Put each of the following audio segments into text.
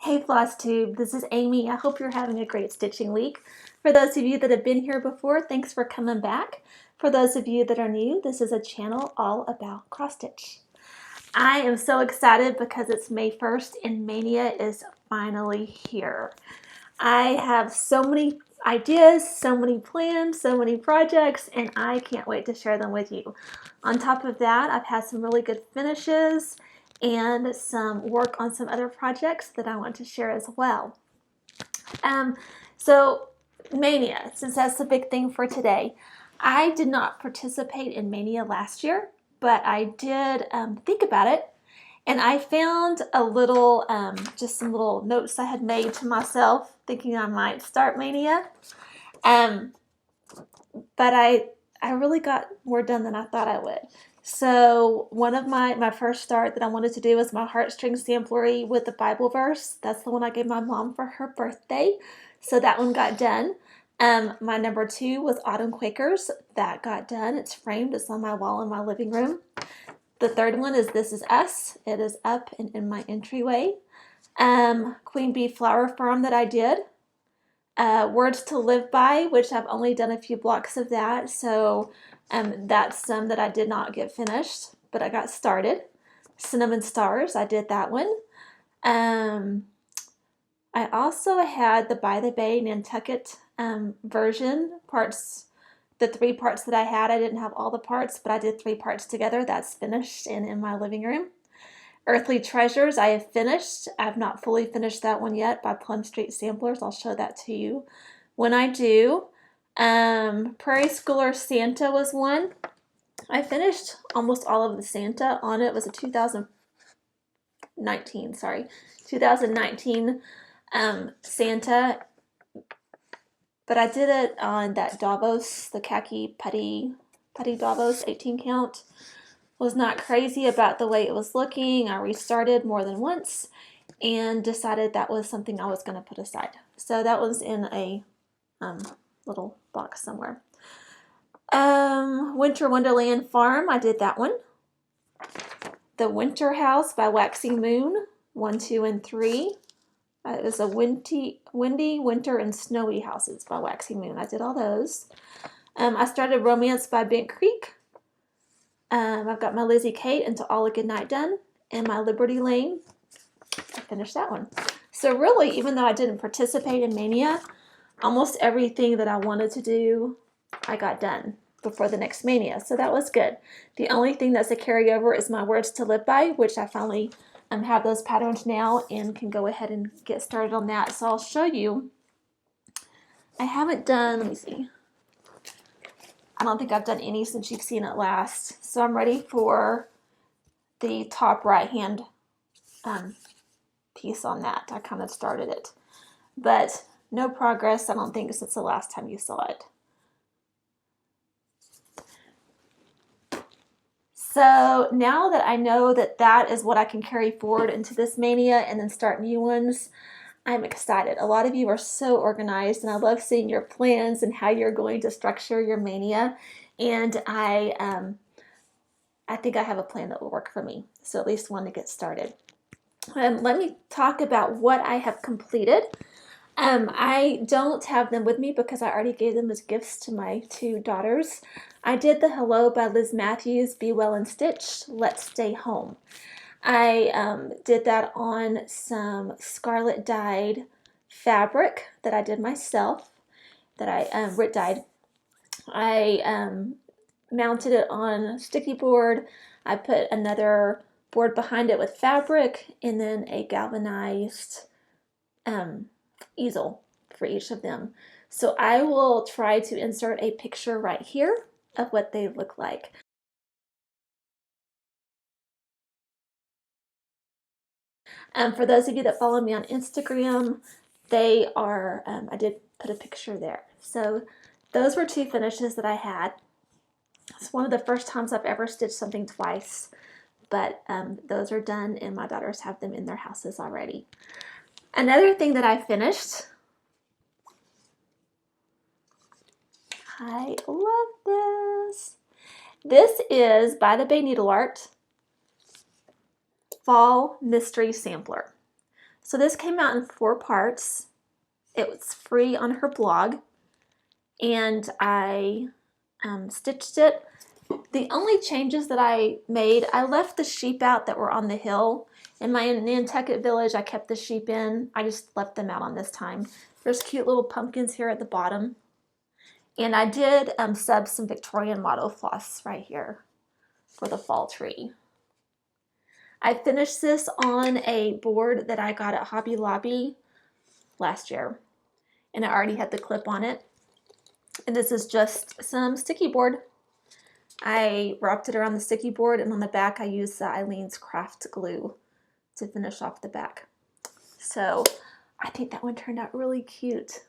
Hey Flosstube, this is Amy. I hope you're having a great stitching week. For those of you that have been here before, thanks for coming back. For those of you that are new, this is a channel all about cross stitch. I am so excited because it's May 1st and Mania is finally here. I have so many ideas, so many plans, so many projects, and I can't wait to share them with you. On top of that, I've had some really good finishes and some work on some other projects that I want to share as well. So Mania, since that's the big thing for today, I did not participate in Mania last year, but I did think about it, and I found a little, just some little notes I had made to myself, thinking I might start Mania. But I really got more done than I thought I would. So one of my first start that I wanted to do was my heartstring samplery with the Bible verse. That's the one I gave my mom for her birthday. So that one got done. My number 2 was Autumn Quakers. That got done. It's framed. It's on my wall in my living room. The third one is This Is Us. It is up and in my entryway. Queen Bee Flower Farm that I did. Words to Live By, which I've only done a few blocks of that, so that's some that I did not get finished, but I got started. Cinnamon Stars, I did that one. I also had the By the Bay Nantucket version parts. The 3 parts that I had, I didn't have all the parts, but I did 3 parts together. That's finished and in my living room. Earthly Treasures, I have finished. I've not fully finished that one yet by Plum Street Samplers. I'll show that to you when I do. Prairie Schooler Santa was one. I finished almost all of the Santa on it. It was a 2019 Santa. But I did it on that Davos, the khaki putty Davos 18 count. Was not crazy about the way it was looking. I restarted more than once and decided that was something I was going to put aside. So that was in a little box somewhere. Winter Wonderland Farm, I did that one. The Winter House by Waxing Moon, 1, 2, and 3. It was a windy, winter, and snowy houses by Waxing Moon. I did all those. I started Romance by Bent Creek. I've got my Lizzie Kate Into All a Good Night done, and my Liberty Lane. I finished that one. So really, even though I didn't participate in Mania, almost everything that I wanted to do, I got done before the next Mania. So that was good. The only thing that's a carryover is my Words to Live By, which I finally have those patterns now and can go ahead and get started on that. So I'll show you. I haven't done, let me see. I don't think I've done any since you've seen it last. So I'm ready for the top right hand piece on that. I kind of started it. But no progress, I don't think, since the last time you saw it. So now that I know that that is what I can carry forward into this Mania and then start new ones, I'm excited. A lot of you are so organized, and I love seeing your plans and how you're going to structure your Mania. And I think I have a plan that will work for me. So at least one to get started. Let me talk about what I have completed. I don't have them with me because I already gave them as gifts to my 2 daughters. I did the Hello by Liz Mathews, Be Well and Stitched, Let's Stay Home. I did that on some Scarlett dyed fabric that I did myself, that I RIT dyed. I mounted it on sticky board. I put another board behind it with fabric, and then a galvanized easel for each of them. So I will try to insert a picture right here of what they look like. For those of you that follow me on Instagram, they are, I did put a picture there. So those were 2 finishes that I had. It's one of the first times I've ever stitched something twice, but those are done and my daughters have them in their houses already. Another thing that I finished, I love this. This is By the Bay Needleart Fall Mystery Sampler. So this came out in 4 parts. It was free on her blog, and I stitched it. The only changes that I made, I left the sheep out that were on the hill. In my Nantucket village, I kept the sheep in. I just left them out on this time. There's cute little pumpkins here at the bottom. And I did sub some Victorian Motto floss right here for the fall tree. I finished this on a board that I got at Hobby Lobby last year. And I already had the clip on it. And this is just some sticky board. I wrapped it around the sticky board, and on the back I used the Eileen's Craft glue to finish off the back. So I think that one turned out really cute.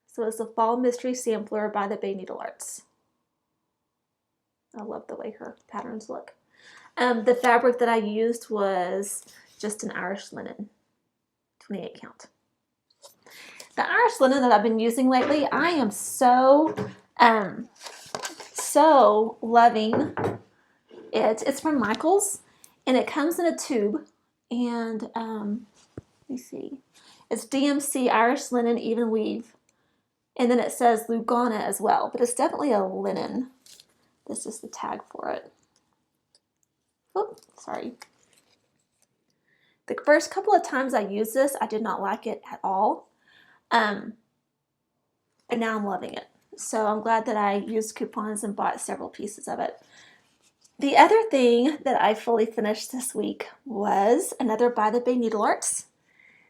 So it's a Fall Mystery Sampler by the Bay Needlearts. I love the way her patterns look. The fabric that I used was just an Irish linen, 28 count. The Irish linen that I've been using lately, I am so loving it. It's from Michaels, and it comes in a tube, and let me see, it's DMC Irish Linen Evenweave, and then it says Lugana as well, but it's definitely a linen. This is the tag for it. Oh, sorry. The first couple of times I used this, I did not like it at all, and now I'm loving it. So I'm glad that I used coupons and bought several pieces of it. The other thing that I fully finished this week was another by the Bay Needlearts.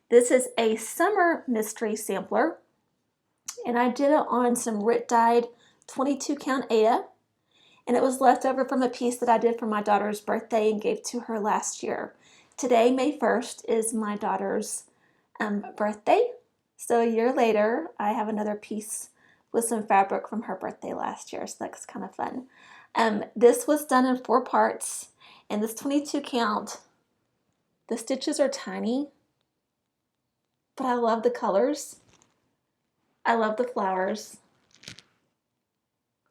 This is a Summer Mystery Sampler, and I did it on some RIT dyed 22 count Aida, and it was left over from a piece that I did for my daughter's birthday and gave to her last year. Today, May 1st, is my daughter's birthday, so a year later I have another piece with some fabric from her birthday last year, so that's kind of fun. This was done in 4 parts, and this 22 count, the stitches are tiny, but I love the colors. I love the flowers.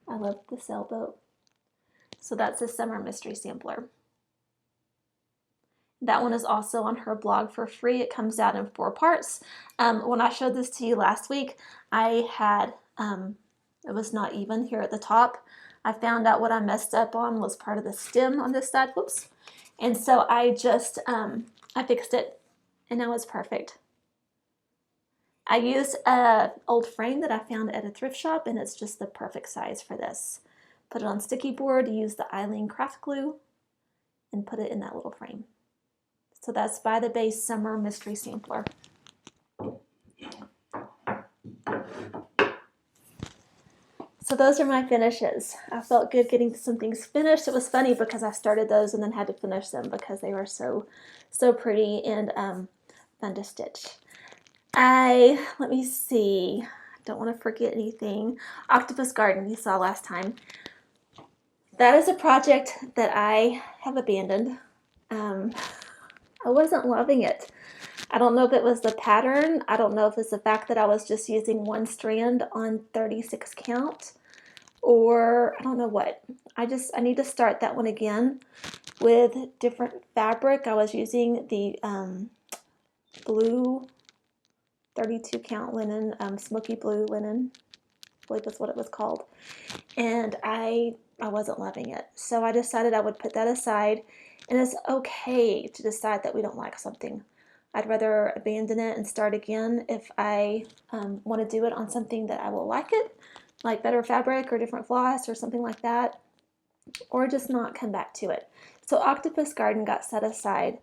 I love the sailboat. So that's a Summer Mystery Sampler. That one is also on her blog for free. It comes out in 4 parts. When I showed this to you last week, I had, it was not even here at the top. I found out what I messed up on was part of the stem on this side, whoops. And so I just, I fixed it, and now it's perfect. I used an old frame that I found at a thrift shop, and it's just the perfect size for this. Put it on sticky board, use the Eileen craft glue, and put it in that little frame. So that's by the Bay Summer Mystery Sampler. So those are my finishes. I felt good getting some things finished. It was funny because I started those and then had to finish them because they were so pretty and fun to stitch. Let me see, I don't want to forget anything. Octopus Garden you saw last time. That is a project that I have abandoned. I wasn't loving it. I don't know if it was the pattern. I don't know if it's the fact that I was just using 1 strand on 36 count, or I don't know what. I need to start that one again with different fabric. I was using the blue 32 count linen, smoky blue linen, I believe that's what it was called, and I wasn't loving it. So I decided I would put that aside, and it's okay to decide that we don't like something. I'd rather abandon it and start again if I want to do it on something that I will like it, like better fabric or different floss or something like that, or just not come back to it. So Octopus Garden got set aside.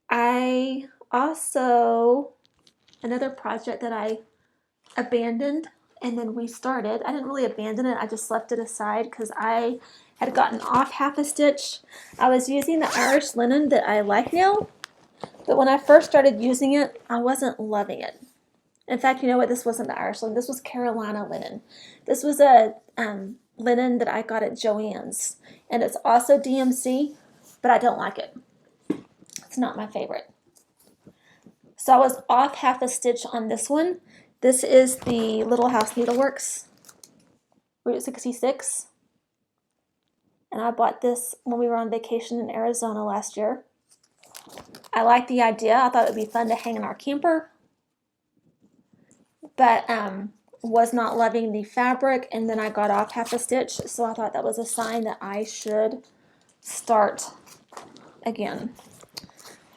I also, another project that I abandoned and then restarted, I didn't really abandon it, I just left it aside because I had gotten off half a stitch. I was using the Irish linen that I like now, but when I first started using it, I wasn't loving it. In fact, you know what? This wasn't the Irish linen. This was Carolina linen. This was a linen that I got at Joann's, and it's also DMC, but I don't like it. It's not my favorite. So I was off half a stitch on this one. This is the Little House Needleworks Route 66. And I bought this when we were on vacation in Arizona last year. I like the idea. I thought it would be fun to hang in our camper, but was not loving the fabric, and then I got off half a stitch, so I thought that was a sign that I should start again.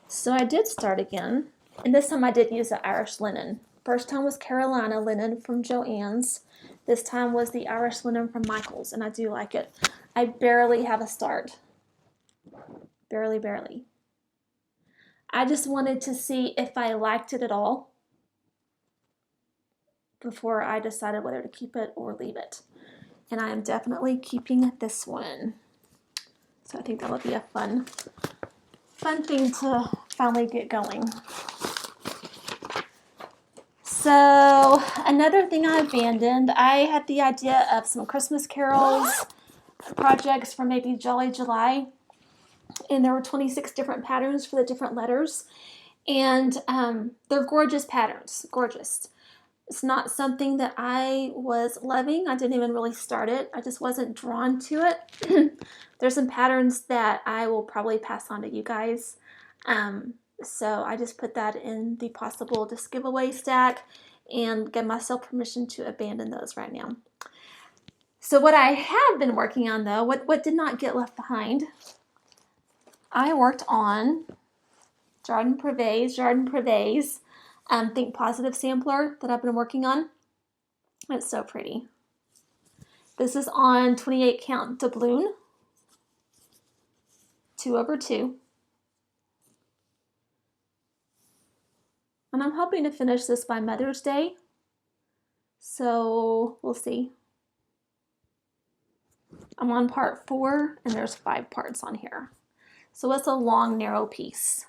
So I did start again, and this time I did use the Irish linen. First time was Carolina linen from Joann's. This time was the Irish linen from Michael's, and I do like it. I barely have a start. Barely. I just wanted to see if I liked it at all before I decided whether to keep it or leave it. And I am definitely keeping this one. So I think that would be a fun thing to finally get going. So another thing I abandoned, I had the idea of some Christmas carols projects for maybe Jolly July. And there were 26 different patterns for the different letters. And they're gorgeous patterns, gorgeous. It's not something that I was loving. I didn't even really start it. I just wasn't drawn to it. There's some patterns that I will probably pass on to you guys. So I just put that in the possible just giveaway stack and give myself permission to abandon those right now. So what I have been working on though, what did not get left behind, I worked on Jardin Privee's Think Positive sampler that I've been working on. It's so pretty. This is on 28 count doubloon, 2/2. And I'm hoping to finish this by Mother's Day. So we'll see. I'm on part 4 and there's 5 parts on here. So it's a long, narrow piece,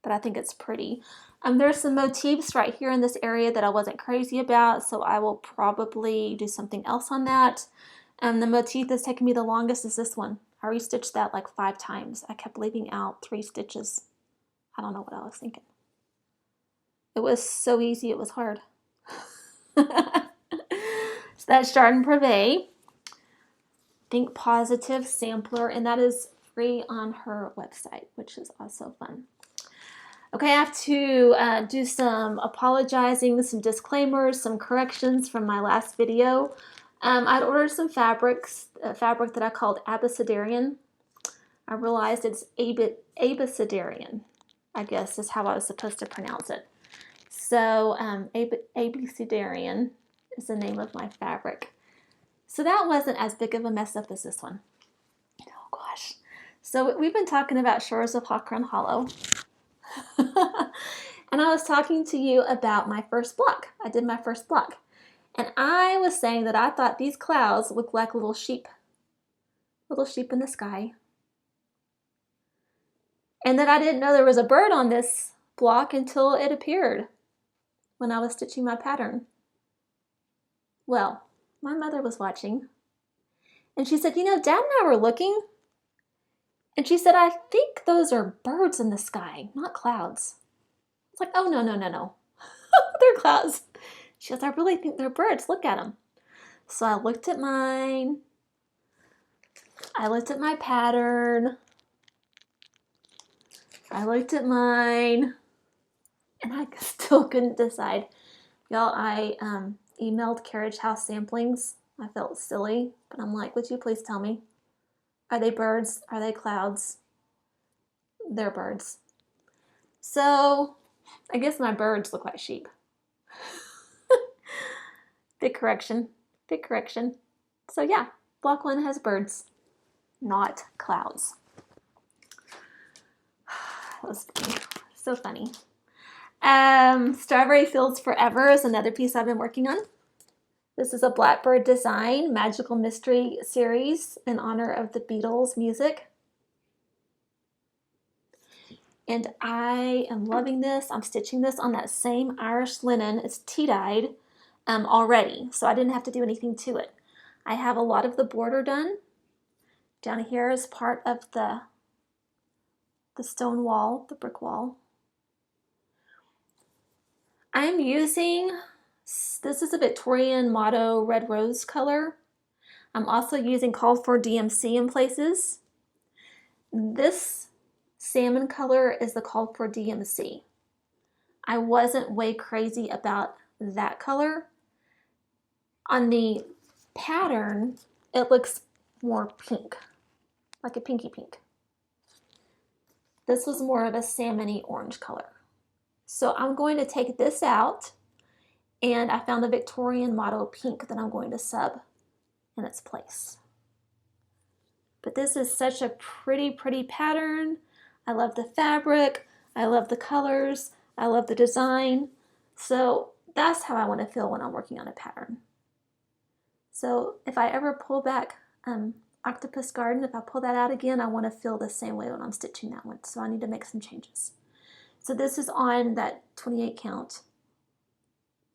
but I think it's pretty. There's some motifs right here in this area that I wasn't crazy about, so I will probably do something else on that. The motif that's taken me the longest is this one. I restitched that like 5 times. I kept leaving out 3 stitches. I don't know what I was thinking. It was so easy, it was hard. So that's Jardin Privee, Think Positive sampler, and that is free on her website, which is also fun. Okay, I have to do some apologizing, some disclaimers, some corrections from my last video. I'd ordered some fabrics, a fabric that I called Abecedarian. I realized it's Abecedarian, I guess is how I was supposed to pronounce it. So Abecedarian is the name of my fabric. So that wasn't as big of a mess up as this one. Oh gosh. So we've been talking about Shores of Hakron Hollow. And I was talking to you about my first block. I did my first block. And I was saying that I thought these clouds looked like little sheep in the sky. And that I didn't know there was a bird on this block until it appeared when I was stitching my pattern. Well, my mother was watching. And she said, you know, Dad and I were looking. And she said, I think those are birds in the sky, not clouds. It's like, oh, no. They're clouds. She goes, I really think they're birds. Look at them. So I looked at mine. I looked at my pattern. I looked at mine. And I still couldn't decide. Y'all, I emailed Carriage House samplings. I felt silly. But I'm like, would you please tell me? Are they birds? Are they clouds? They're birds. So I guess my birds look like sheep. Big correction. So yeah, block 1 has birds, not clouds. That was funny. So funny. Strawberry Fields Forever is another piece I've been working on. This is a Blackbird Design Magical Mystery series in honor of the Beatles music. And I am loving this. I'm stitching this on that same Irish linen. It's tea-dyed already, so I didn't have to do anything to it. I have a lot of the border done. Down here is part of the stone wall, the brick wall. I'm using, this is a Victorian Motto Red Rose color. I'm also using Called for DMC in places. This salmon color is the call for DMC. I wasn't way crazy about that color. On the pattern, it looks more pink, like a pinky pink. This was more of a salmon-y orange color. So I'm going to take this out, and I found the Victorian Motto pink that I'm going to sub in its place. But this is such a pretty, pretty pattern. I love the fabric, I love the colors, I love the design. So that's how I want to feel when I'm working on a pattern. So if I ever pull back Octopus Garden, if I pull that out again, I want to feel the same way when I'm stitching that one. So I need to make some changes. So this is on that 28 count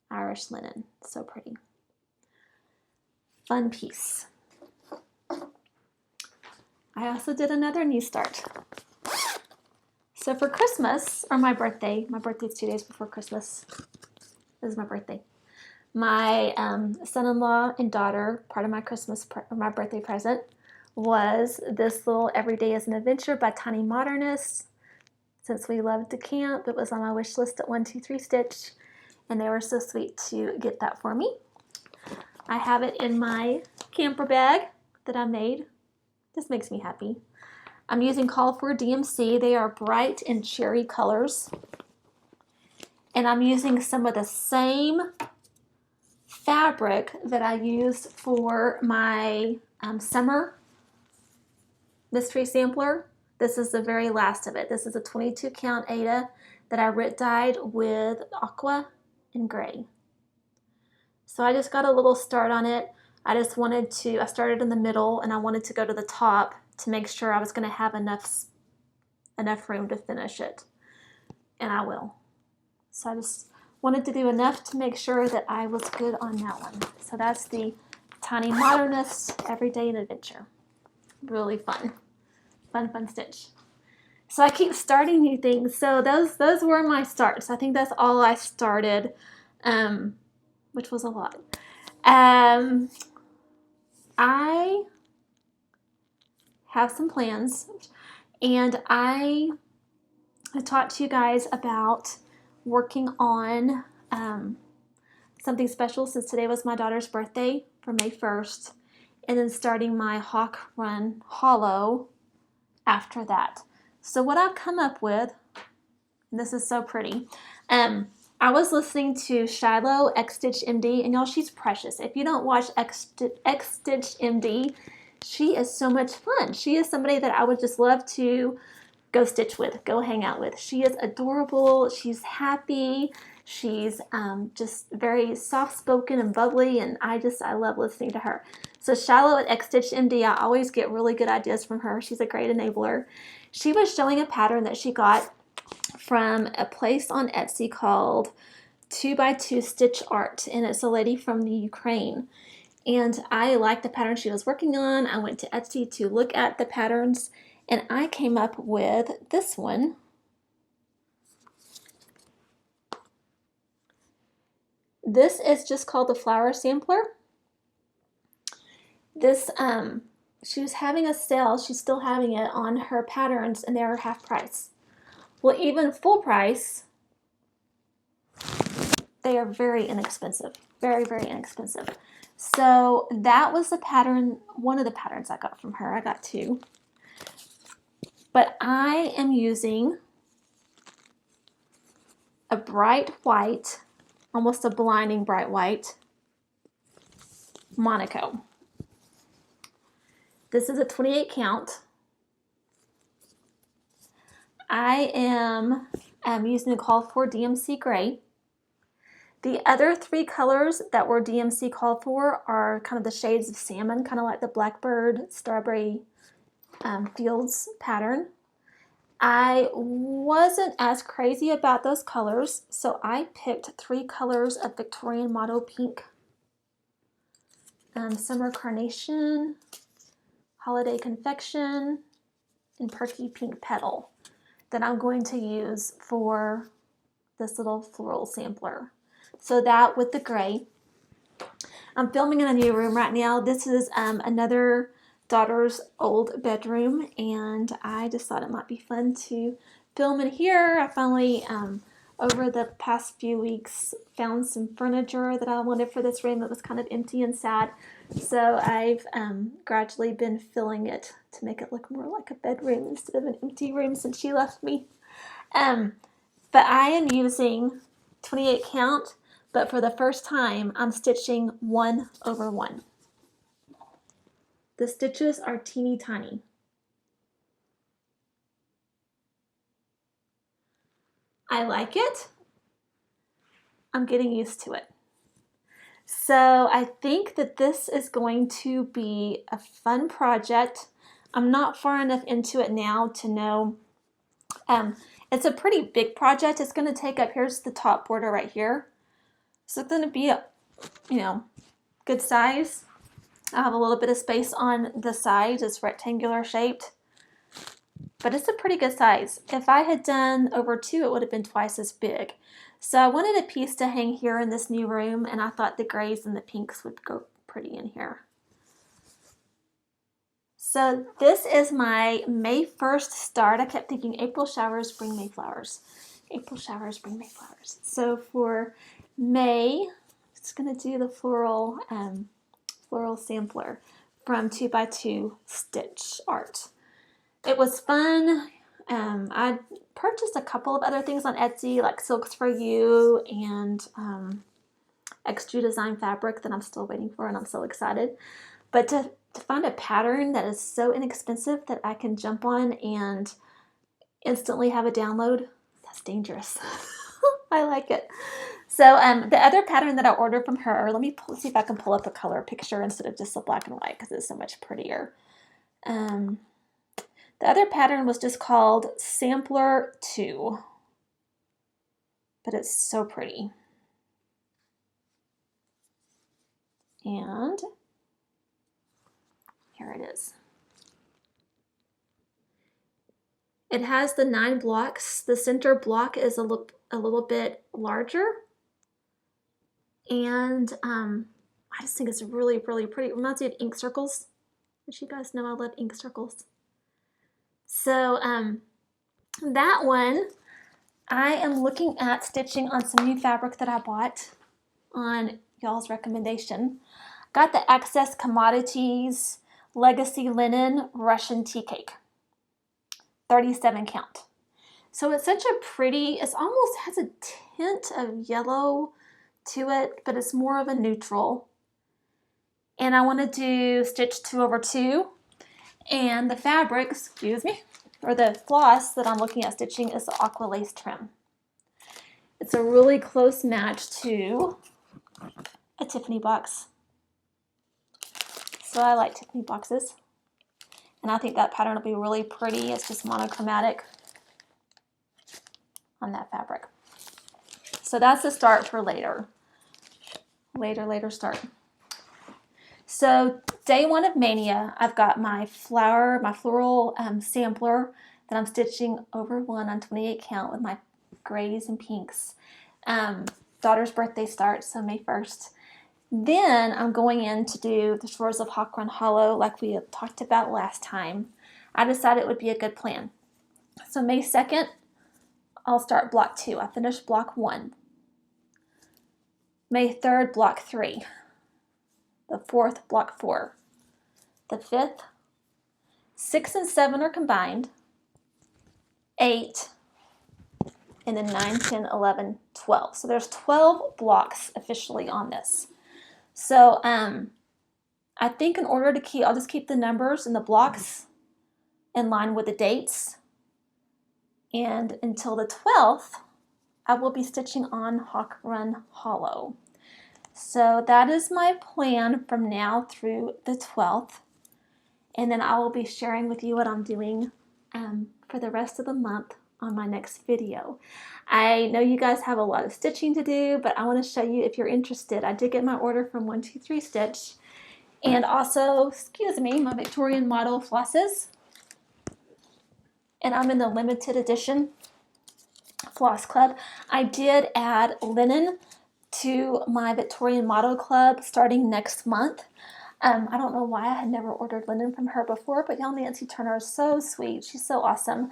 Irish linen. So pretty. Fun piece. I also did another new start. So for Christmas, or my birthday, my birthday's 2 days before Christmas. This is my birthday. My son-in-law and daughter, part of my birthday present, was this little Every Day is an Adventure by Tiny Modernist. Since we loved to camp, it was on my wish list at 123 Stitch, and they were so sweet to get that for me. I have it in my camper bag that I made. This makes me happy. I'm using Call for DMC. They are bright and cherry colors. And I'm using some of the same fabric that I used for my summer mystery sampler. This is the very last of it. This is a 22 count Aida that I RIT dyed with Aqua and Grey. So I just got a little start on it. I started in the middle and I wanted to go to the top to make sure I was going to have enough room to finish it. And I will. So I just wanted to do enough to make sure that I was good on that one. So that's the Tiny Modernist Every Day an Adventure. Really fun. Fun stitch. So I keep starting new things. So those were my starts. I think that's all I started, which was a lot. I have some plans, and I talked to you guys about working on something special since today was my daughter's birthday for May 1st, and then starting my Hawk Run Hollow after that. So what I've come up with, and this is so pretty, I was listening to Shiloh X Stitch MD, and y'all, she's precious. If you don't watch X Stitch MD, she is so much fun. She is somebody that I would just love to go stitch with, go hang out with. She is adorable. She's happy. She's just very soft-spoken and bubbly, and I love listening to her. So Shiloh at X Stitch MD, I always get really good ideas from her. She's a great enabler. She was showing a pattern that she got from a place on Etsy called 2x2 Stitch Art, and it's a lady from the Ukraine. And I liked the pattern she was working on. I went to Etsy to look at the patterns, and I came up with this one. This is just called the Flower Sampler. This, she was having a sale, she's still having it on her patterns, and they're half price. Well, even full price, they are very inexpensive. Very, very inexpensive. So that was the pattern, one of the patterns I got from her. I got two. But I am using a bright white, almost a blinding bright white, Monaco. This is a 28 count. I am using the Call for DMC Gray. The other three colors that were DMC called for are kind of the shades of salmon, kind of like the Blackbird Strawberry Fields pattern. I wasn't as crazy about those colors, so I picked three colors of Victorian Motto pink, Summer Carnation, Holiday Confection, and Perky Pink Petal that I'm going to use for this little floral sampler. So that with the gray. I'm filming in a new room right now. This is another daughter's old bedroom, and I just thought it might be fun to film in here. I finally, over the past few weeks, found some furniture that I wanted for this room that was kind of empty and sad. So I've gradually been filling it to make it look more like a bedroom instead of an empty room since she left me. But I am using 28 count, but for the first time I'm stitching 1/1. The stitches are teeny tiny. I like it. I'm getting used to it. So I think that this is going to be a fun project. I'm not far enough into it now to know. It's a pretty big project. It's going to take up, here's the top border right here. So it's going to be a, good size. I have a little bit of space on the sides. It's rectangular shaped, but it's a pretty good size. If I had done over 2, it would have been twice as big. So I wanted a piece to hang here in this new room, and I thought the grays and the pinks would go pretty in here. So this is my May 1st start. I kept thinking April showers bring May flowers. April showers bring May flowers. So for May, it's going to do the floral sampler from 2x2 Stitch Art. It was fun. I purchased a couple of other things on Etsy, like Silks for You and extra design fabric that I'm still waiting for, and I'm so excited. But to find a pattern that is so inexpensive that I can jump on and instantly have a download, that's dangerous. I like it. So the other pattern that I ordered from her, let me see if I can pull up a color picture instead of just a black and white because it's so much prettier. The other pattern was just called Sampler 2, but it's so pretty. And here it is. It has the 9 blocks. The center block is a little bit larger. And I just think it's really, really pretty. It reminds me of ink circles, which you guys know I love ink circles. So that one, I am looking at stitching on some new fabric that I bought on y'all's recommendation. Got the Access Commodities Legacy Linen Russian Tea Cake, 37 count. So it's such a pretty, it almost has a tint of yellow to it, but it's more of a neutral. And I want to do stitch 2/2. And the fabric, excuse me, or the floss that I'm looking at stitching is the Aqua Lace trim. It's a really close match to a Tiffany box. So I like Tiffany boxes. And I think that pattern will be really pretty. It's just monochromatic on that fabric. So that's the start for later. Later start. So day 1 of Mania, I've got my floral sampler that I'm stitching over 1 on 28 count with my grays and pinks. Daughter's birthday starts, so May 1st. Then I'm going in to do the Shores of Hawk Run Hollow like we had talked about last time. I decided it would be a good plan. So May 2nd, I'll start block 2. I finished block 1. May 3rd, block 3. The 4th, block 4. The 5th, 6 and 7 are combined. 8, and then 9, 10, 11, 12. So there's 12 blocks officially on this. So I think in order to keep, I'll just keep the numbers and the blocks in line with the dates. And until the 12th, I will be stitching on Hawk Run Hollow. So that is my plan from now through the 12th. And then I will be sharing with you what I'm doing for the rest of the month on my next video. I know you guys have a lot of stitching to do, but I want to show you if you're interested. I did get my order from 123 Stitch, and also, excuse me, my Victorian Motto flosses. And I'm in the limited edition Floss Club. I did add linen to my Victorian Motto Club starting next month. I don't know why I had never ordered linen from her before, but y'all, Nancy Turner is so sweet. She's so awesome.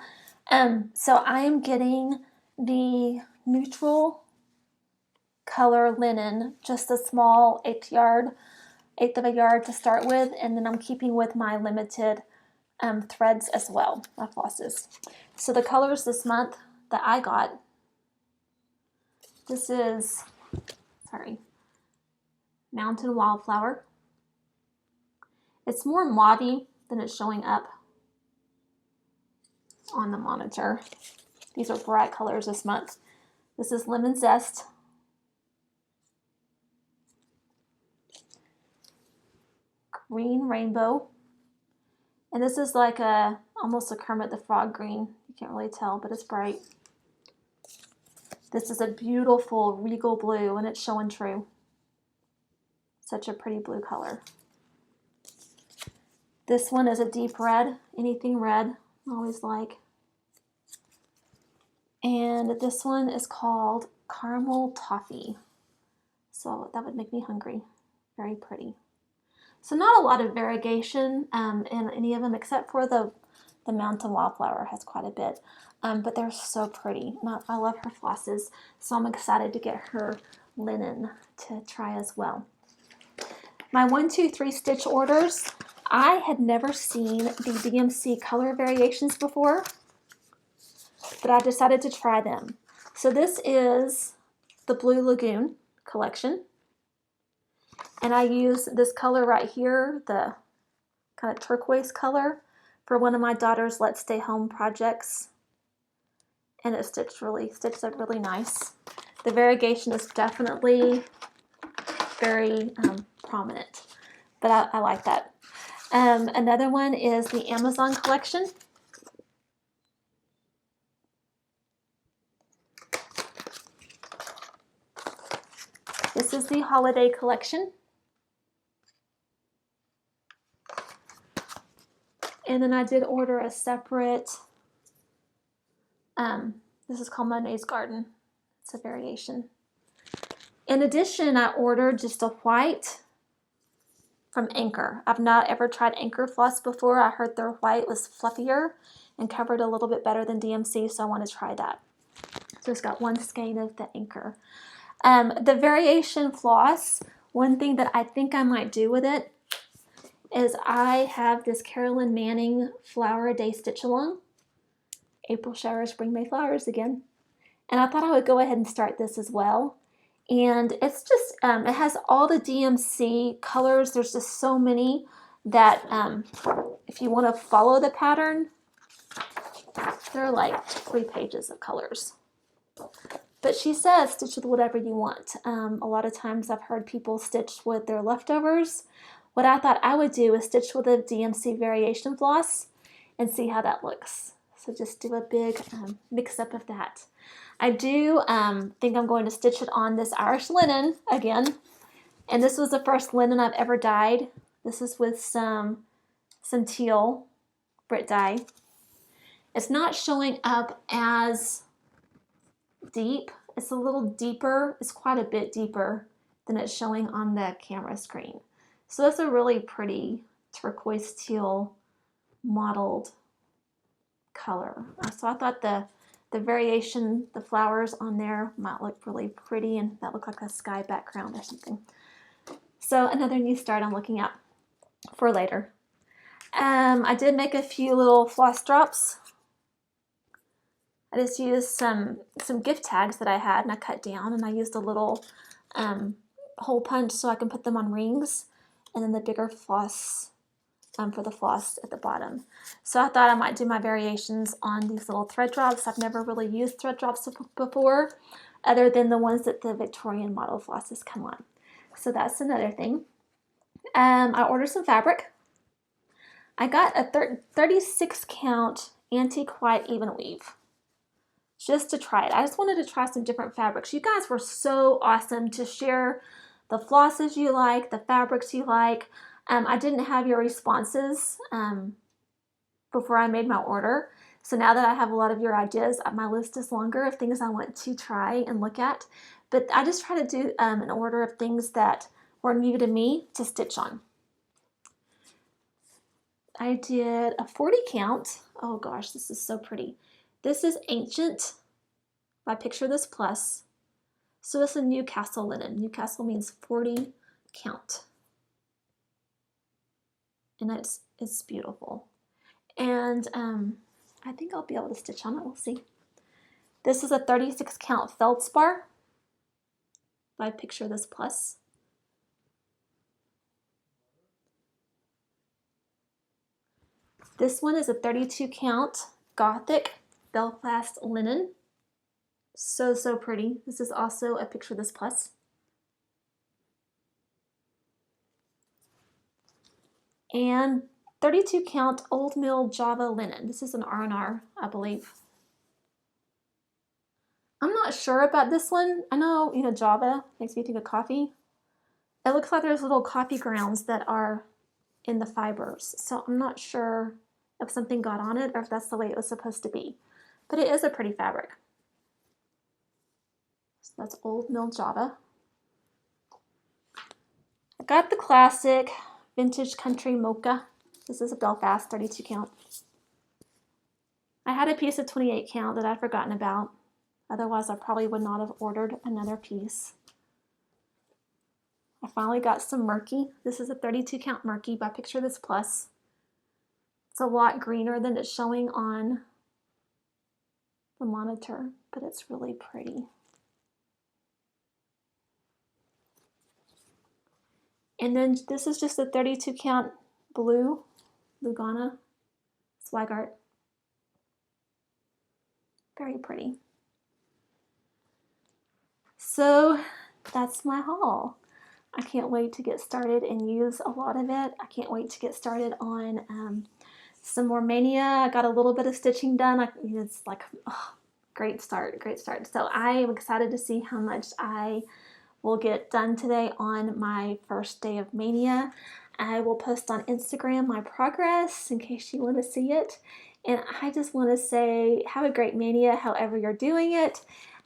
So I am getting the neutral color linen, just a small eighth of a yard to start with, and then I'm keeping with my limited threads as well, my flosses. So the colors this month that I got, this is, Mountain Wildflower. It's more mauvey than it's showing up on the monitor. These are bright colors this month. This is Lemon Zest. Green Rainbow. And this is like almost a Kermit the Frog green. You can't really tell, but it's bright. This is a beautiful regal blue, and it's showing true. Such a pretty blue color. This one is a deep red, anything red, I always like. And this one is called Caramel Toffee. So that would make me hungry. Very pretty. So not a lot of variegation in any of them, except for the Mountain Wildflower has quite a bit. But they're so pretty. And I love her flosses, so I'm excited to get her linen to try as well. My 1, 2, 3 stitch orders. I had never seen the DMC color variations before, but I decided to try them. So this is the Blue Lagoon collection. And I use this color right here, the kind of turquoise color, for one of my daughter's Let's Stay Home projects. And it stitched up really nice. The variegation is definitely very prominent, but I like that. Another one is the Amazon collection. This is the holiday collection. And then I did order a separate, this is called Monet's Garden. It's a variation. In addition, I ordered just a white from Anchor. I've not ever tried Anchor floss before. I heard their white was fluffier and covered a little bit better than DMC, so I want to try that. So it's got one skein of the Anchor. The variation floss, one thing that I think I might do with it is I have this Carolyn Manning Flower a Day Stitch Along. April showers bring May flowers again. And I thought I would go ahead and start this as well. And it's just, it has all the DMC colors. There's just so many that if you want to follow the pattern, there are like 3 pages of colors. But she says stitch with whatever you want. A lot of times I've heard people stitch with their leftovers. What I thought I would do is stitch with a DMC variation floss and see how that looks. So just do a big mix up of that. I do think I'm going to stitch it on this Irish linen again. And this was the first linen I've ever dyed. This is with some teal Brit dye. It's not showing up as deep. It's a little deeper. It's quite a bit deeper than it's showing on the camera screen. So it's a really pretty turquoise teal mottled color. So I thought the variation, the flowers on there might look really pretty, and that looked like a sky background or something. So another new start I'm looking at for later. I did make a few little floss drops. I just used some gift tags that I had and I cut down, and I used a little hole punch so I can put them on rings, and then the bigger floss for the floss at the bottom. So I thought I might do my variations on these little thread drops. I've never really used thread drops before, other than the ones that the Victorian Motto flosses come on. So that's another thing. I ordered some fabric. I got a 36 count antique white Evenweave just to try it. I just wanted to try some different fabrics. You guys were so awesome to share the flosses you like, the fabrics you like. I didn't have your responses before I made my order. So now that I have a lot of your ideas, my list is longer of things I want to try and look at. But I just try to do an order of things that were new to me to stitch on. I did a 40 count. Oh gosh, this is so pretty. This is Ancient by Picture This Plus. So it's a Newcastle linen. Newcastle means 40 count. And it's beautiful. And I think I'll be able to stitch on it. We'll see. This is a 36 count feldspar by Picture This Plus. This one is a 32 count Gothic Belfast linen. So, so pretty. This is also a Picture This Plus. And 32 count Old Mill Java linen. This is an R&R, I believe. I'm not sure about this one. I know, you know, Java makes me think of coffee. It looks like there's little coffee grounds that are in the fibers. So I'm not sure if something got on it or if that's the way it was supposed to be. But it is a pretty fabric. So that's Old Mill Java. I got the classic Vintage Country Mocha. This is a Belfast 32 count. I had a piece of 28 count that I'd forgotten about. Otherwise, I probably would not have ordered another piece. I finally got some Murky. This is a 32 count Murky by Picture This Plus. It's a lot greener than it's showing on the monitor, but it's really pretty. And then this is just a 32 count blue Lugana Zweigart. Very pretty. So that's my haul. I can't wait to get started and use a lot of it. I can't wait to get started on some more Maynia. I got a little bit of stitching done. It's like, oh, great start, great start. So I am excited to see how much I will get done today on my first day of Maynia. I will post on Instagram my progress in case you want to see it. And I just want to say, have a great Maynia, however you're doing it.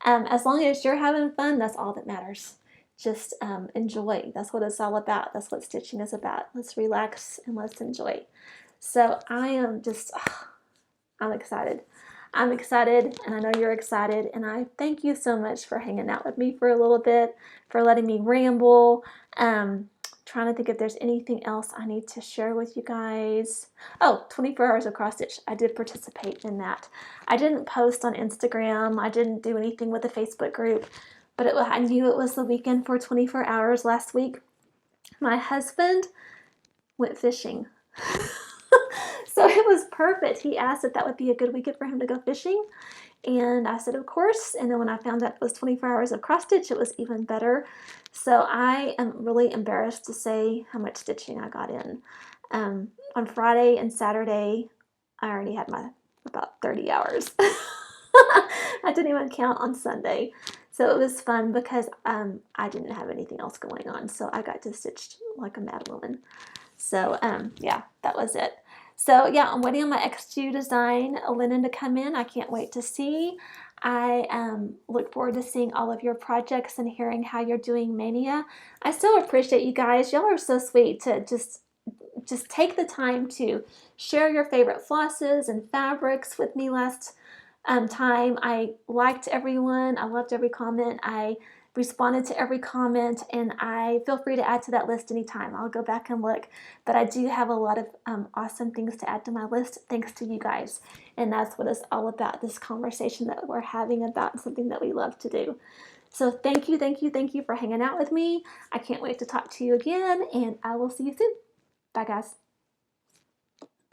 As long as you're having fun, that's all that matters. Just enjoy. That's what it's all about. That's what stitching is about. Let's relax and let's enjoy. So I am just, I'm excited. I'm excited, and I know you're excited, and I thank you so much for hanging out with me for a little bit, for letting me ramble. Trying to think if there's anything else I need to share with you guys. Oh, 24 hours of cross stitch. I did participate in that. I didn't post on Instagram. I didn't do anything with the Facebook group, but I knew it was the weekend for 24 hours last week. My husband went fishing. So it was perfect. He asked if that would be a good weekend for him to go fishing. And I said, of course. And then when I found out it was 24 hours of cross stitch, it was even better. So I am really embarrassed to say how much stitching I got in. On Friday and Saturday, I already had about 30 hours. I didn't even count on Sunday. So it was fun because I didn't have anything else going on. So I got to stitch like a mad woman. So yeah, that was it. So yeah, I'm waiting on my X2 design linen to come in. I can't wait to see. I look forward to seeing all of your projects and hearing how you're doing Maynia. I so appreciate you guys. Y'all are so sweet to just take the time to share your favorite flosses and fabrics with me last time. I liked everyone. I loved every comment. I responded to every comment, and I feel free to add to that list anytime. I'll go back and look, but I do have a lot of awesome things to add to my list thanks to you guys, and that's what it's all about, this conversation that we're having about something that we love to do. So thank you, thank you, thank you for hanging out with me. I can't wait to talk to you again, and I will see you soon. Bye guys.